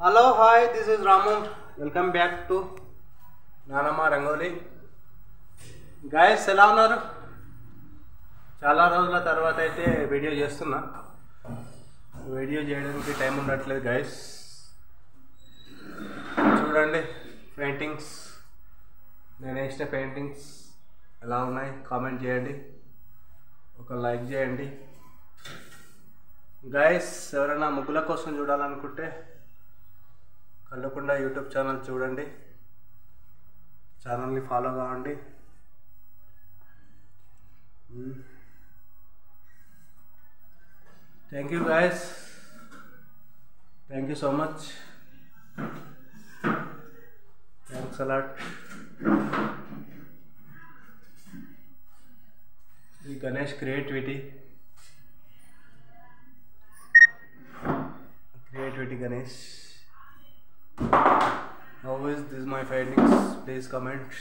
Hello, hi, this is Ramu. Welcome back to నానమ్మ rangoli. Guys ఎలా ఉన్నారు? చాలా రోజుల తర్వాత అయితే వీడియో చేస్తున్నా. వీడియో చేయడానికి టైం ఉండట్లేదు గైస్. చూడండి పెయింటింగ్స్, నేను వేసిన పెయింటింగ్స్ ఎలా ఉన్నాయి కామెంట్ చేయండి, ఒక లైక్ చేయండి. గైస్ ఎవరైనా ముగ్గుల కోసం చూడాలనుకుంటే కళ్ళకుండా యూట్యూబ్ ఛానల్ చూడండి, ఛానల్ని ఫాలో కావండి. Thank you guys, thank you so much, thanks a lot. ఈ Ganesh creativity Ganesh. How is this my findings? Please comment.